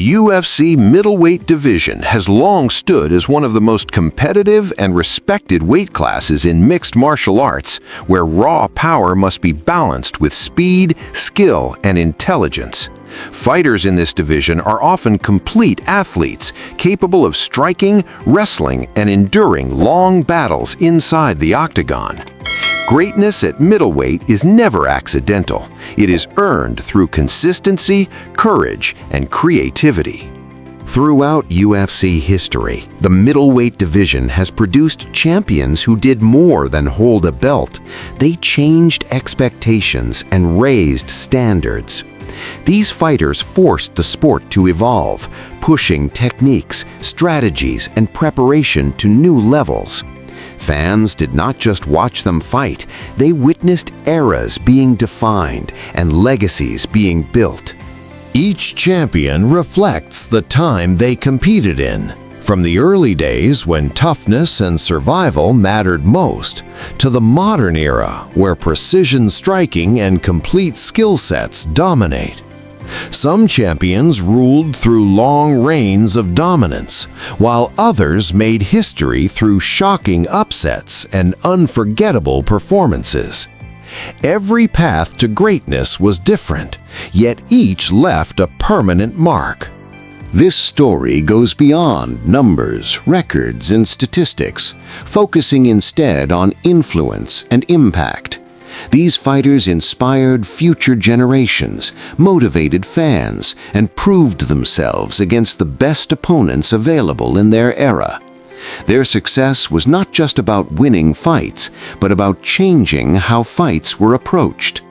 UFC middleweight division has long stood as one of the most competitive and respected weight classes in mixed martial arts, where raw power must be balanced with speed, skill, and intelligence. Fighters in this division are often complete athletes, capable of striking, wrestling, and enduring long battles inside the octagon. Greatness at middleweight is never accidental. It is earned through consistency, courage, and creativity. Throughout UFC history, the middleweight division has produced champions who did more than hold a belt. They changed expectations and raised standards. These fighters forced the sport to evolve, pushing techniques, strategies, and preparation to new levels. Fans did not just watch them fight, they witnessed eras being defined and legacies being built. Each champion reflects the time they competed in, from the early days when toughness and survival mattered most, to the modern era where precision striking and complete skill sets dominate. Some champions ruled through long reigns of dominance, while others made history through shocking upsets and unforgettable performances. Every path to greatness was different, yet each left a permanent mark. This story goes beyond numbers, records, and statistics, focusing instead on influence and impact. These fighters inspired future generations, motivated fans, and proved themselves against the best opponents available in their era. Their success was not just about winning fights, but about changing how fights were approached.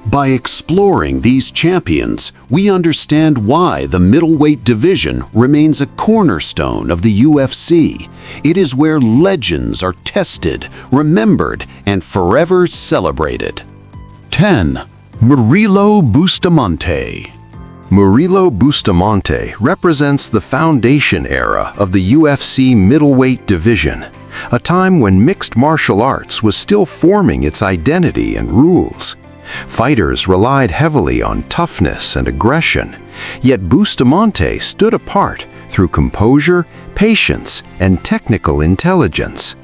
By exploring these champions, we understand why the middleweight division remains a cornerstone of the UFC. It is where legends are tested, remembered, and forever celebrated. 10. Murilo Bustamante. Murilo Bustamante represents the foundation era of the UFC middleweight division, a time when mixed martial arts was still forming its identity and rules. Fighters relied heavily on toughness and aggression, yet Bustamante stood apart through composure, patience, and technical intelligence.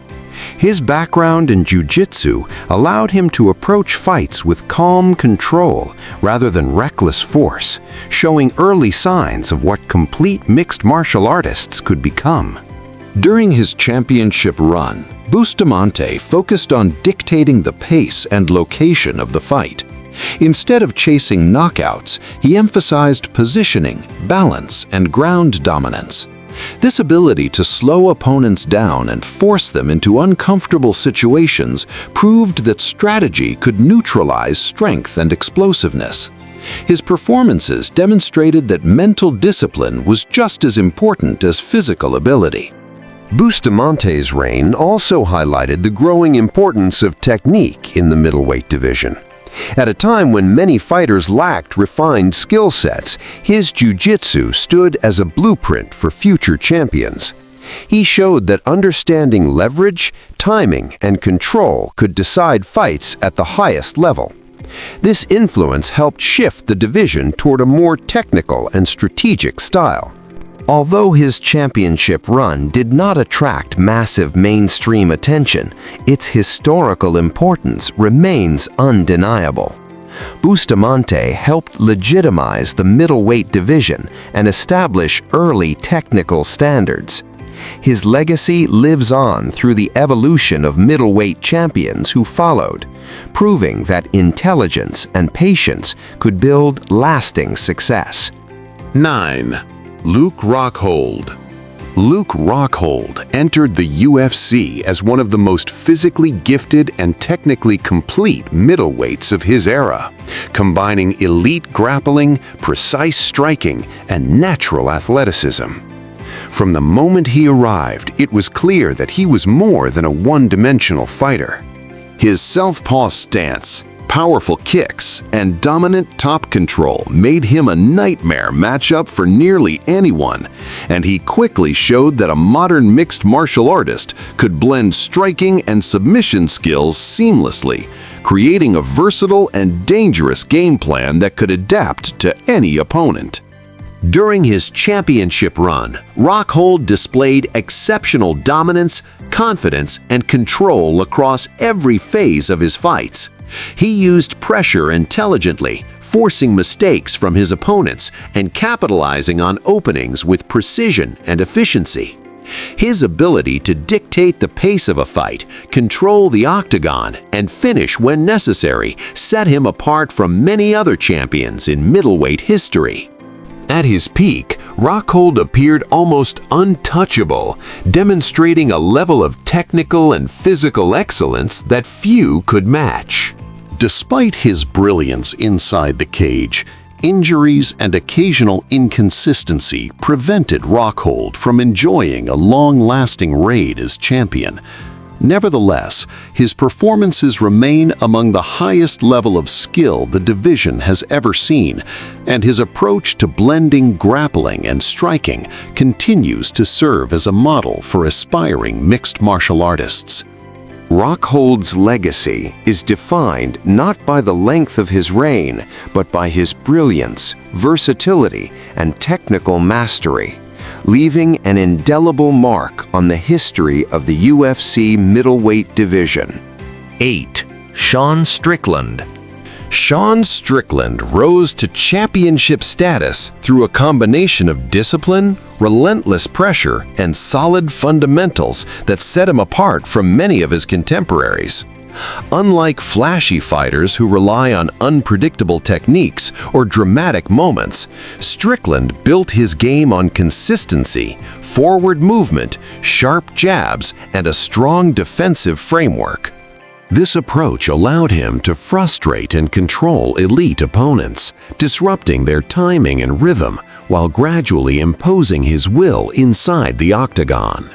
His background in jiu-jitsu allowed him to approach fights with calm control rather than reckless force, showing early signs of what complete mixed martial artists could become. During his championship run, Bustamante focused on dictating the pace and location of the fight. Instead of chasing knockouts, he emphasized positioning, balance, and ground dominance. This ability to slow opponents down and force them into uncomfortable situations proved that strategy could neutralize strength and explosiveness. His performances demonstrated that mental discipline was just as important as physical ability. Bustamante's reign also highlighted the growing importance of technique in the middleweight division. At a time when many fighters lacked refined skill sets, his jiu-jitsu stood as a blueprint for future champions. He showed that understanding leverage, timing, and control could decide fights at the highest level. This influence helped shift the division toward a more technical and strategic style. Although his championship run did not attract massive mainstream attention, its historical importance remains undeniable. Bustamante helped legitimize the middleweight division and establish early technical standards. His legacy lives on through the evolution of middleweight champions who followed, proving that intelligence and patience could build lasting success. 9. Luke Rockhold. Luke Rockhold entered the UFC as one of the most physically gifted and technically complete middleweights of his era, combining elite grappling, precise striking, and natural athleticism. From the moment he arrived, it was clear that he was more than a one-dimensional fighter. His southpaw stance, powerful kicks, and dominant top control made him a nightmare matchup for nearly anyone, and he quickly showed that a modern mixed martial artist could blend striking and submission skills seamlessly, creating a versatile and dangerous game plan that could adapt to any opponent. During his championship run, Rockhold displayed exceptional dominance, confidence, and control across every phase of his fights. He used pressure intelligently, forcing mistakes from his opponents and capitalizing on openings with precision and efficiency. His ability to dictate the pace of a fight, control the octagon, and finish when necessary set him apart from many other champions in middleweight history. At his peak, Rockhold appeared almost untouchable, demonstrating a level of technical and physical excellence that few could match. Despite his brilliance inside the cage, injuries and occasional inconsistency prevented Rockhold from enjoying a long-lasting reign as champion. Nevertheless, his performances remain among the highest level of skill the division has ever seen, and his approach to blending grappling and striking continues to serve as a model for aspiring mixed martial artists. Rockhold's legacy is defined not by the length of his reign, but by his brilliance, versatility, and technical mastery, leaving an indelible mark on the history of the UFC middleweight division. 8. Sean Strickland. Sean Strickland rose to championship status through a combination of discipline, relentless pressure, and solid fundamentals that set him apart from many of his contemporaries. Unlike flashy fighters who rely on unpredictable techniques or dramatic moments, Strickland built his game on consistency, forward movement, sharp jabs, and a strong defensive framework. This approach allowed him to frustrate and control elite opponents, disrupting their timing and rhythm while gradually imposing his will inside the octagon.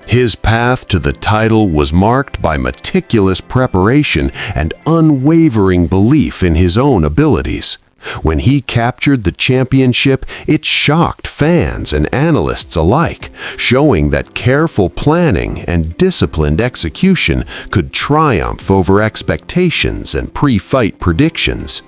His path to the title was marked by meticulous preparation and unwavering belief in his own abilities. When he captured the championship, it shocked fans and analysts alike, showing that careful planning and disciplined execution could triumph over expectations and pre-fight predictions.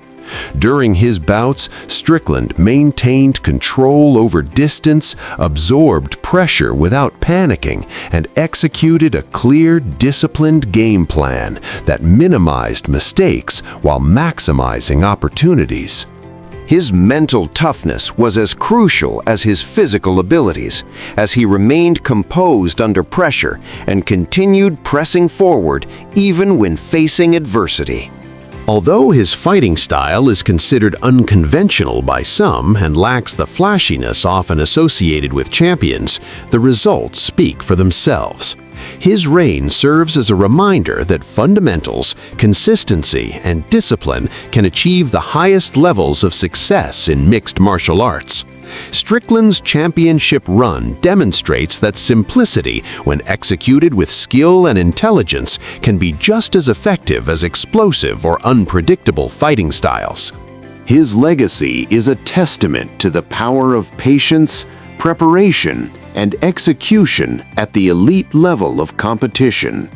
During his bouts, Strickland maintained control over distance, absorbed pressure without panicking, and executed a clear, disciplined game plan that minimized mistakes while maximizing opportunities. His mental toughness was as crucial as his physical abilities, as he remained composed under pressure and continued pressing forward even when facing adversity. Although his fighting style is considered unconventional by some and lacks the flashiness often associated with champions, the results speak for themselves. His reign serves as a reminder that fundamentals, consistency, and discipline can achieve the highest levels of success in mixed martial arts. Strickland's championship run demonstrates that simplicity, when executed with skill and intelligence, can be just as effective as explosive or unpredictable fighting styles. His legacy is a testament to the power of patience, preparation, and execution at the elite level of competition.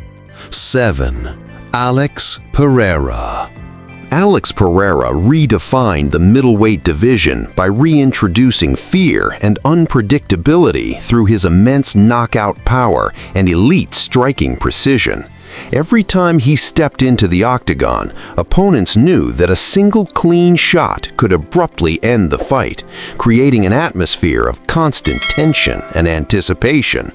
7. Alex Pereira. Alex Pereira redefined the middleweight division by reintroducing fear and unpredictability through his immense knockout power and elite striking precision. Every time he stepped into the octagon, opponents knew that a single clean shot could abruptly end the fight, creating an atmosphere of constant tension and anticipation.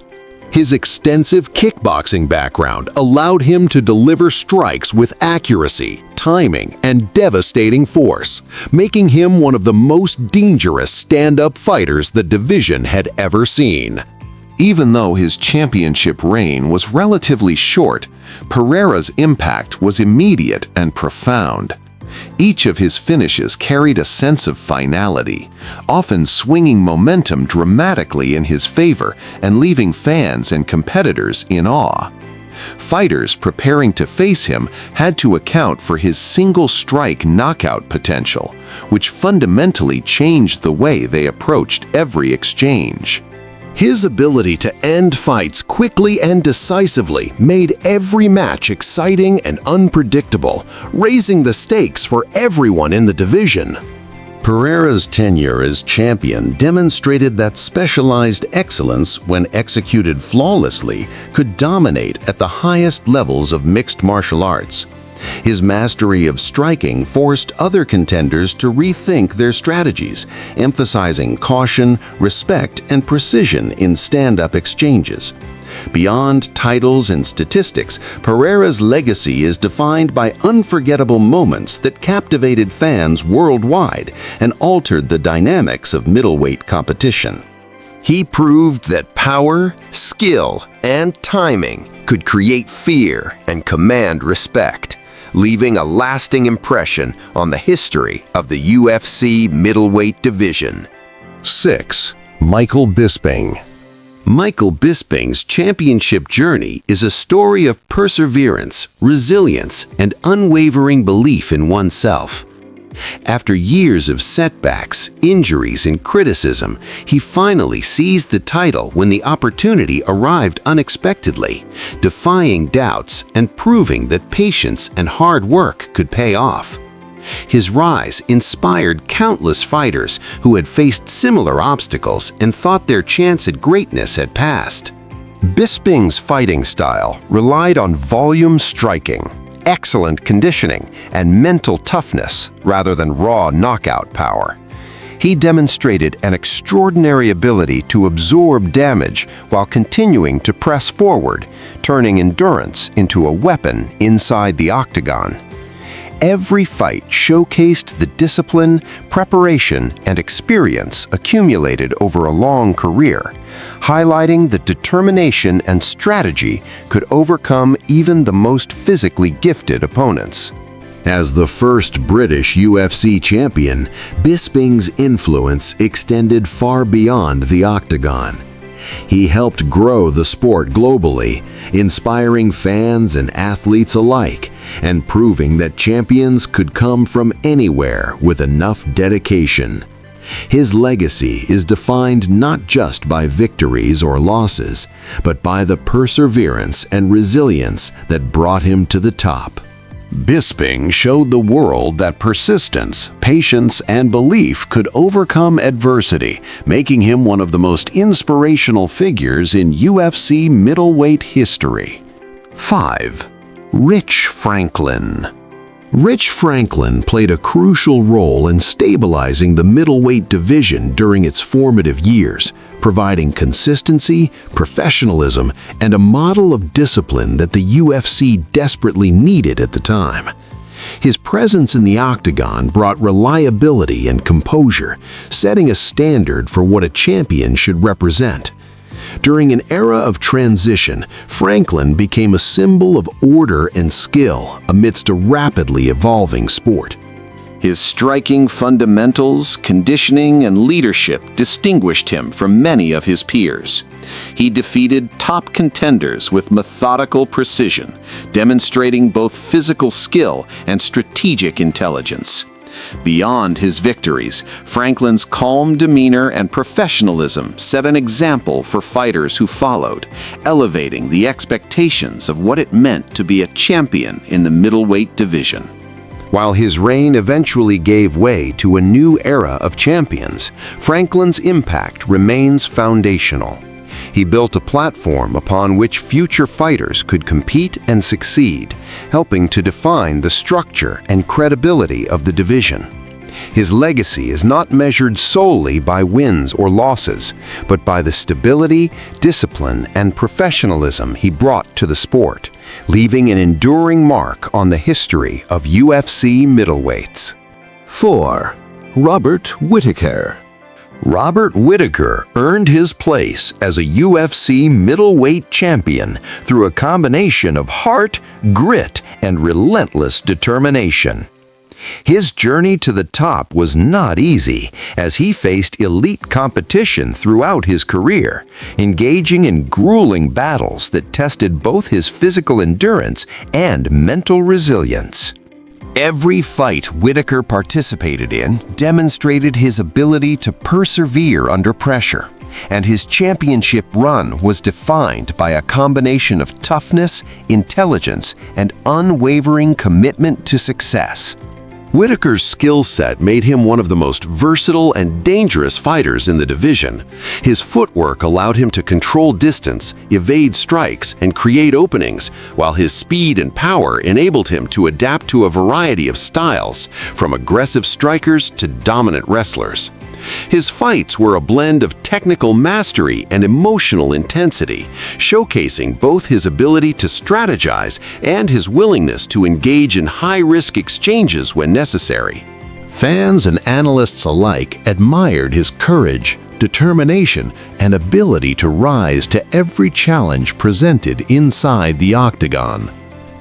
His extensive kickboxing background allowed him to deliver strikes with accuracy, timing, and devastating force, making him one of the most dangerous stand-up fighters the division had ever seen. Even though his championship reign was relatively short, Pereira's impact was immediate and profound. Each of his finishes carried a sense of finality, often swinging momentum dramatically in his favor and leaving fans and competitors in awe. Fighters preparing to face him had to account for his single-strike knockout potential, which fundamentally changed the way they approached every exchange. His ability to end fights quickly and decisively made every match exciting and unpredictable, raising the stakes for everyone in the division. Pereira's tenure as champion demonstrated that specialized excellence, when executed flawlessly, could dominate at the highest levels of mixed martial arts. His mastery of striking forced other contenders to rethink their strategies, emphasizing caution, respect, and precision in stand-up exchanges. Beyond titles and statistics, Pereira's legacy is defined by unforgettable moments that captivated fans worldwide and altered the dynamics of middleweight competition. He proved that power, skill, and timing could create fear and command respect, leaving a lasting impression on the history of the UFC middleweight division. 6. Michael Bisping. Michael Bisping's championship journey is a story of perseverance, resilience, and unwavering belief in oneself. After years of setbacks, injuries, and criticism, he finally seized the title when the opportunity arrived unexpectedly, defying doubts and proving that patience and hard work could pay off. His rise inspired countless fighters who had faced similar obstacles and thought their chance at greatness had passed. Bisping's fighting style relied on volume striking, excellent conditioning, and mental toughness rather than raw knockout power. He demonstrated an extraordinary ability to absorb damage while continuing to press forward, turning endurance into a weapon inside the octagon. Every fight showcased the discipline, preparation, and experience accumulated over a long career, highlighting that determination and strategy could overcome even the most physically gifted opponents. As the first British UFC champion, Bisping's influence extended far beyond the octagon. He helped grow the sport globally, inspiring fans and athletes alike, and proving that champions could come from anywhere with enough dedication. His legacy is defined not just by victories or losses, but by the perseverance and resilience that brought him to the top. Bisping showed the world that persistence, patience, and belief could overcome adversity, making him one of the most inspirational figures in UFC middleweight history. 5. Rich Franklin. Rich Franklin played a crucial role in stabilizing the middleweight division during its formative years, providing consistency, professionalism, and a model of discipline that the UFC desperately needed at the time. His presence in the octagon brought reliability and composure, setting a standard for what a champion should represent. During an era of transition, Franklin became a symbol of order and skill amidst a rapidly evolving sport. His striking fundamentals, conditioning, and leadership distinguished him from many of his peers. He defeated top contenders with methodical precision, demonstrating both physical skill and strategic intelligence. Beyond his victories, Franklin's calm demeanor and professionalism set an example for fighters who followed, elevating the expectations of what it meant to be a champion in the middleweight division. While his reign eventually gave way to a new era of champions, Franklin's impact remains foundational. He built a platform upon which future fighters could compete and succeed, helping to define the structure and credibility of the division. His legacy is not measured solely by wins or losses, but by the stability, discipline, and professionalism he brought to the sport, leaving an enduring mark on the history of UFC middleweights. 4. Robert Whittaker. Robert Whittaker earned his place as a UFC middleweight champion through a combination of heart, grit, and relentless determination. His journey to the top was not easy, as he faced elite competition throughout his career, engaging in grueling battles that tested both his physical endurance and mental resilience. Every fight Whittaker participated in demonstrated his ability to persevere under pressure, and his championship run was defined by a combination of toughness, intelligence, and unwavering commitment to success. Whittaker's skill set made him one of the most versatile and dangerous fighters in the division. His footwork allowed him to control distance, evade strikes, and create openings, while his speed and power enabled him to adapt to a variety of styles, from aggressive strikers to dominant wrestlers. His fights were a blend of technical mastery and emotional intensity, showcasing both his ability to strategize and his willingness to engage in high-risk exchanges when necessary. Fans and analysts alike admired his courage, determination, and ability to rise to every challenge presented inside the octagon.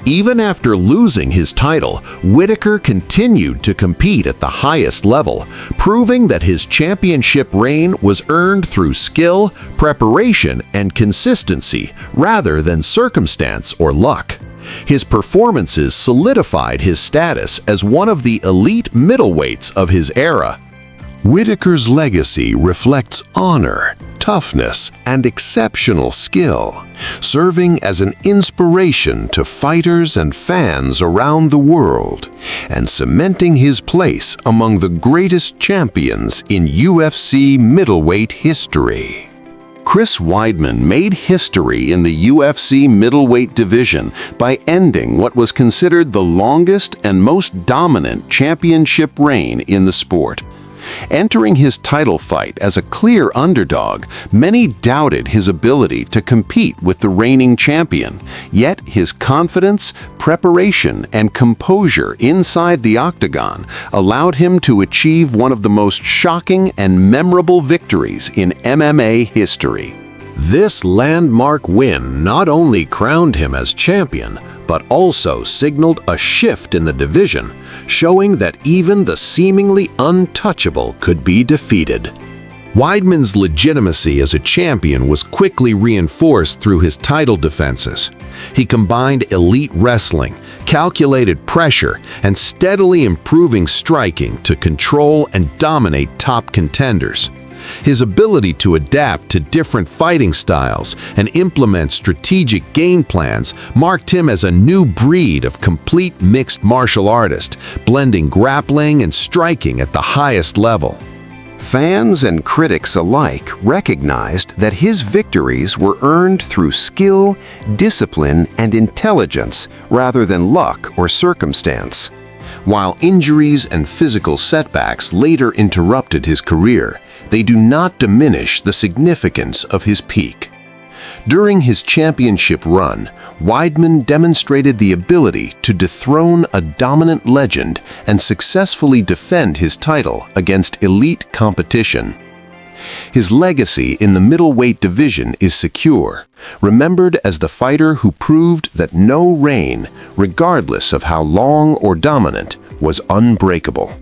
Even after losing his title, Whittaker continued to compete at the highest level, proving that his championship reign was earned through skill, preparation, and consistency rather than circumstance or luck. His performances solidified his status as one of the elite middleweights of his era. Whittaker's legacy reflects honor, toughness, and exceptional skill, serving as an inspiration to fighters and fans around the world, and cementing his place among the greatest champions in UFC middleweight history. Chris Weidman made history in the UFC middleweight division by ending what was considered the longest and most dominant championship reign in the sport. Entering his title fight as a clear underdog, many doubted his ability to compete with the reigning champion, yet his confidence, preparation, and composure inside the octagon allowed him to achieve one of the most shocking and memorable victories in MMA history. This landmark win not only crowned him as champion, but also signaled a shift in the division, showing that even the seemingly untouchable could be defeated. Weidman's legitimacy as a champion was quickly reinforced through his title defenses. He combined elite wrestling, calculated pressure, and steadily improving striking to control and dominate top contenders. His ability to adapt to different fighting styles and implement strategic game plans marked him as a new breed of complete mixed martial artist, blending grappling and striking at the highest level. Fans and critics alike recognized that his victories were earned through skill, discipline, and intelligence rather than luck or circumstance. While injuries and physical setbacks later interrupted his career, they do not diminish the significance of his peak. During his championship run, Weidman demonstrated the ability to dethrone a dominant legend and successfully defend his title against elite competition. His legacy in the middleweight division is secure, remembered as the fighter who proved that no reign, regardless of how long or dominant, was unbreakable.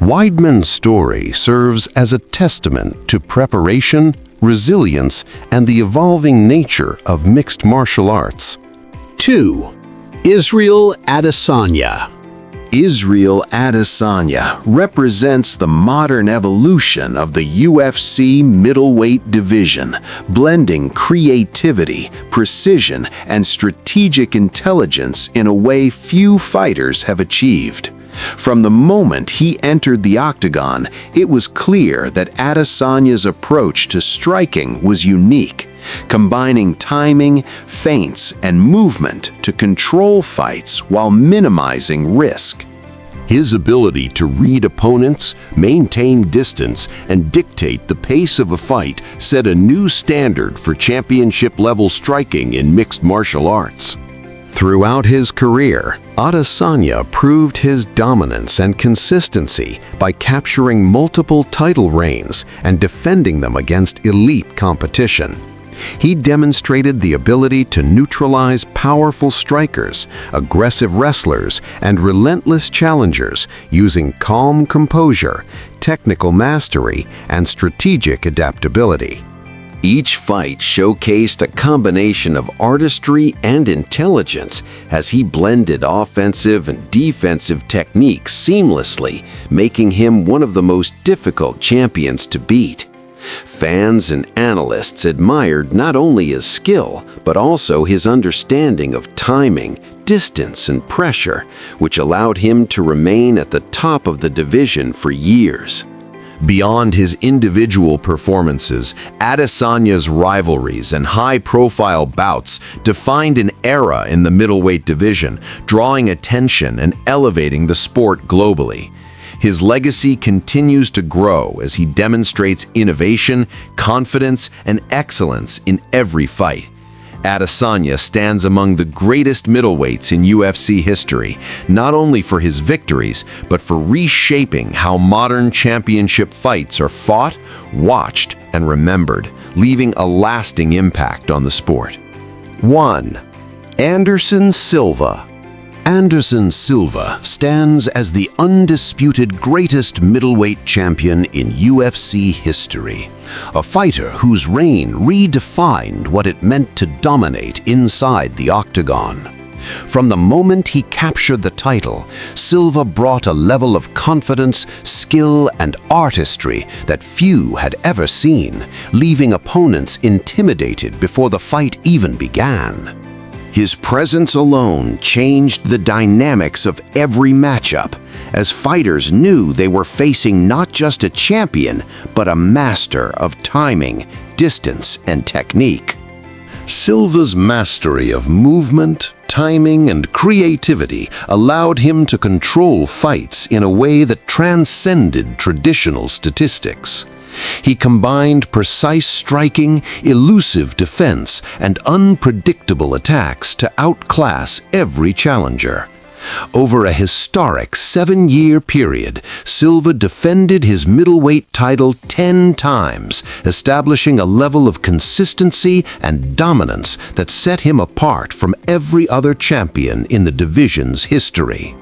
Weidman's story serves as a testament to preparation, resilience, and the evolving nature of mixed martial arts. 2. Israel Adesanya. Israel Adesanya represents the modern evolution of the UFC middleweight division, blending creativity, precision, and strategic intelligence in a way few fighters have achieved. From the moment he entered the octagon, it was clear that Adesanya's approach to striking was unique, combining timing, feints, and movement to control fights while minimizing risk. His ability to read opponents, maintain distance, and dictate the pace of a fight set a new standard for championship-level striking in mixed martial arts. Throughout his career, Adesanya proved his dominance and consistency by capturing multiple title reigns and defending them against elite competition. He demonstrated the ability to neutralize powerful strikers, aggressive wrestlers, and relentless challengers using calm composure, technical mastery, and strategic adaptability. Each fight showcased a combination of artistry and intelligence as he blended offensive and defensive techniques seamlessly, making him one of the most difficult champions to beat. Fans and analysts admired not only his skill, but also his understanding of timing, distance and pressure, which allowed him to remain at the top of the division for years. Beyond his individual performances, Adesanya's rivalries and high-profile bouts defined an era in the middleweight division, drawing attention and elevating the sport globally. His legacy continues to grow as he demonstrates innovation, confidence, and excellence in every fight. Adesanya stands among the greatest middleweights in UFC history, not only for his victories, but for reshaping how modern championship fights are fought, watched, and remembered, leaving a lasting impact on the sport. 1. Anderson Silva. Anderson Silva stands as the undisputed greatest middleweight champion in UFC history, a fighter whose reign redefined what it meant to dominate inside the octagon. From the moment he captured the title, Silva brought a level of confidence, skill, and artistry that few had ever seen, leaving opponents intimidated before the fight even began. His presence alone changed the dynamics of every matchup, as fighters knew they were facing not just a champion, but a master of timing, distance, and technique. Silva's mastery of movement, timing, and creativity allowed him to control fights in a way that transcended traditional statistics. He combined precise striking, elusive defense, and unpredictable attacks to outclass every challenger. Over a historic 7-year period, Silva defended his middleweight title 10 times, establishing a level of consistency and dominance that set him apart from every other champion in the division's history.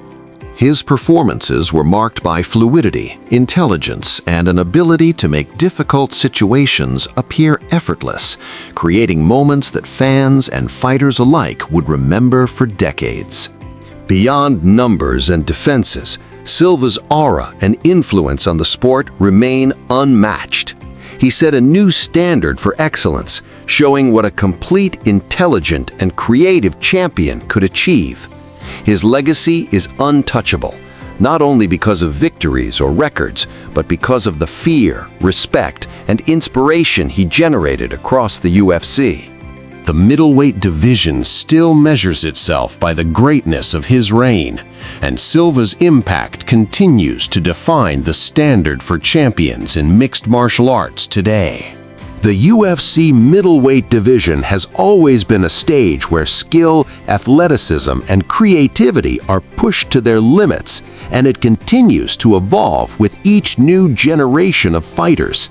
His performances were marked by fluidity, intelligence, and an ability to make difficult situations appear effortless, creating moments that fans and fighters alike would remember for decades. Beyond numbers and defenses, Silva's aura and influence on the sport remain unmatched. He set a new standard for excellence, showing what a complete, intelligent, and creative champion could achieve. His legacy is untouchable, not only because of victories or records, but because of the fear, respect, and inspiration he generated across the UFC. The middleweight division still measures itself by the greatness of his reign, and Silva's impact continues to define the standard for champions in mixed martial arts today. The UFC middleweight division has always been a stage where skill, athleticism, and creativity are pushed to their limits, and it continues to evolve with each new generation of fighters.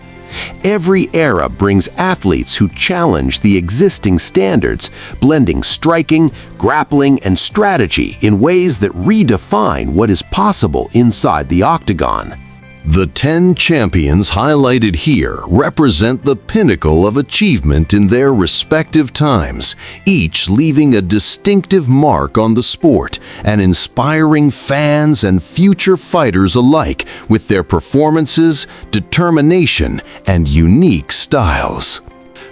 Every era brings athletes who challenge the existing standards, blending striking, grappling, and strategy in ways that redefine what is possible inside the octagon. The 10 champions highlighted here represent the pinnacle of achievement in their respective times, each leaving a distinctive mark on the sport and inspiring fans and future fighters alike with their performances, determination, and unique styles.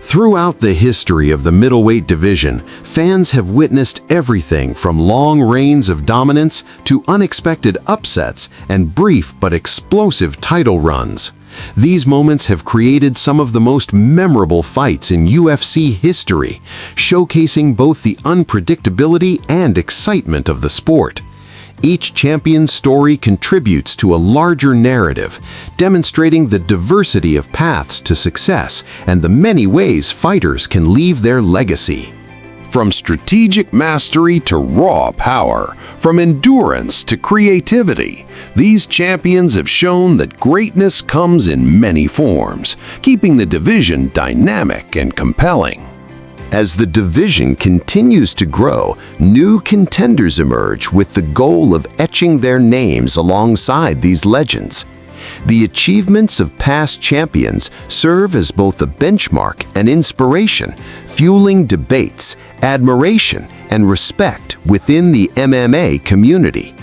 Throughout the history of the middleweight division, fans have witnessed everything from long reigns of dominance to unexpected upsets and brief but explosive title runs. These moments have created some of the most memorable fights in UFC history, showcasing both the unpredictability and excitement of the sport. Each champion's story contributes to a larger narrative, demonstrating the diversity of paths to success and the many ways fighters can leave their legacy. From strategic mastery to raw power, from endurance to creativity, these champions have shown that greatness comes in many forms, keeping the division dynamic and compelling. As the division continues to grow, new contenders emerge with the goal of etching their names alongside these legends. The achievements of past champions serve as both a benchmark and inspiration, fueling debates, admiration, and respect within the MMA community.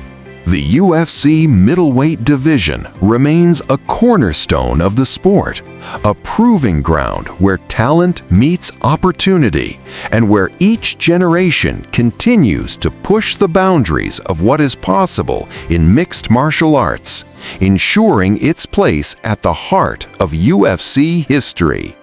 The UFC middleweight division remains a cornerstone of the sport, a proving ground where talent meets opportunity and where each generation continues to push the boundaries of what is possible in mixed martial arts, ensuring its place at the heart of UFC history.